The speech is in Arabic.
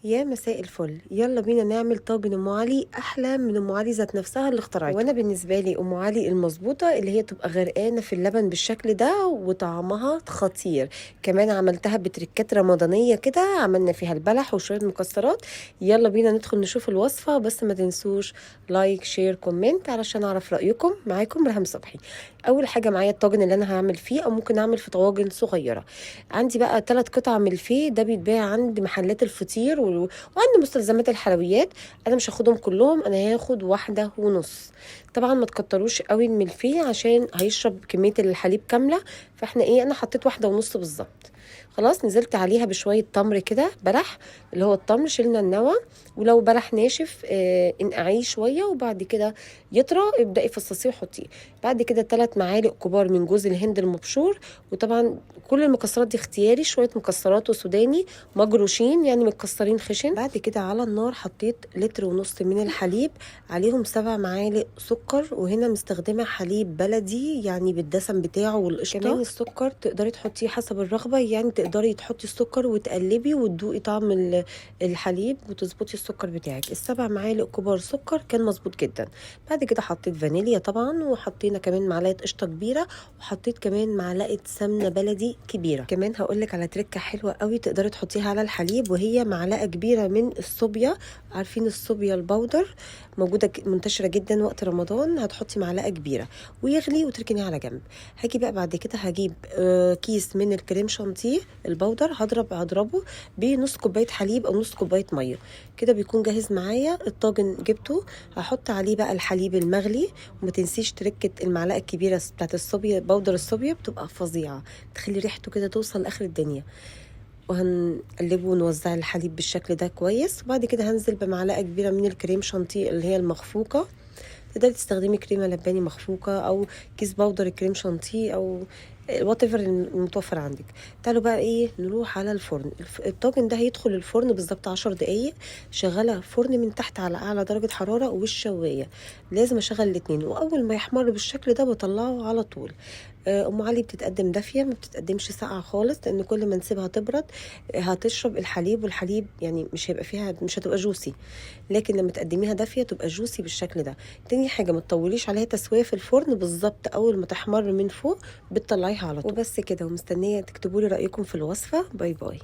يا مساء الفل، يلا بينا نعمل طاجن ام علي احلى من ام علي ذات نفسها اللي اخترعتها. وانا بالنسبه لي ام علي المظبوطه اللي هي تبقى غرقانه في اللبن بالشكل ده وطعمها خطير. كمان عملتها بتركات رمضانيه كده، عملنا فيها البلح وشويه مكسرات. يلا بينا ندخل نشوف الوصفه، بس ما تنسوش لايك شير كومنت علشان اعرف رايكم. معاكم ريهام صبحي. اول حاجه معايا الطاجن اللي انا هعمل فيه، او ممكن اعمل في طواجن صغيره. عندي بقى 3 قطع ملفيه، ده بيتباع عند محلات الفطير وعند مستلزمات الحلويات. انا مش هاخدهم كلهم، انا هاخد 1.5. طبعا ما تكتروش قوي الملفيه عشان هيشرب كميه الحليب كامله. فاحنا انا حطيت 1.5 بالظبط. خلاص نزلت عليها بشويه تمر كده، بلح اللي هو التمر، شلنا النوى. ولو بلح ناشف انقعيه شويه، وبعد كده يطرى ابدأي فصصيه وحطيه. بعد كده 3 معالق كبار من جوز الهند المبشور. وطبعا كل المكسرات دي اختياري، شويه مكسرات وسوداني مجروشين يعني متكسرين خشن. بعد كده على النار حطيت 1.5 لتر من الحليب، عليهم 7 معالق سكر، وهنا مستخدمه حليب بلدي يعني بالدسم بتاعه والقشطه. كمان السكر تقدري تحطيه حسب الرغبه، يعني تقدري تحطي السكر وتقلبي وتدوقي طعم الحليب وتظبطي السكر بتاعك. ال7 معالق كبار سكر كان مظبوط جدا. بعد كده حطيت فانيليا طبعا، وحطينا كمان معلقه قشطه كبيره، وحطيت كمان معلقه سمنه بلدي كبيره. كمان هقولك على تركه حلوه قوي تقدري تحطيها على الحليب، وهي معلقه كبيره من الصوبيا. عارفين الصوبيا البودر؟ موجوده منتشره جدا وقت رمضان. هتحطي معلقه كبيره ويغلي وتركنيه على جنب. هاجي بقى بعد كده هجيب كيس من الكريم شانتيه البودر، هضربه بنص كوبايه حليب او نص كوبايه ميه. كده بيكون جاهز معايا الطاجن. جبته هحط عليه بقى الحليب المغلي، وما تنسيش تركه المعلقه الكبيره بتاعت الصوبيا، بودر الصوبيا بتبقى فظيعه، تخلي ريحته كده توصل لاخر الدنيا. وهنقلبه ونوزع الحليب بالشكل ده كويس. وبعد كده هنزل بمعلقه كبيره من الكريم شانتيه اللي هي المخفوقه. تقدري تستخدمي كريمه لباني مخفوقه، او كيس بودر الكريم شانتيه، او وات ايفر المتوفر عندك. تعالوا بقى نروح على الفرن. الطاجن ده هيدخل الفرن بالظبط 10 دقايق. شغاله فرن من تحت على اعلى درجه حراره، والشوايه لازم اشغل الاتنين. واول ما يحمر بالشكل ده بطلعه على طول. ام علي بتتقدم دافيه، ما بتتقدمش ساقعه خالص، لان كل ما نسيبها تبرد هتشرب الحليب، والحليب يعني مش هتبقى جوسي. لكن لما تقدميها دافيه تبقى جوسي بالشكل ده. تاني حاجه ما تطوليش عليها تسويه في الفرن، بالظبط اول ما تحمر من فوق بتطلعيها على طول. وبس كده، ومستنيه تكتبوا لي رايكم في الوصفه. باي باي.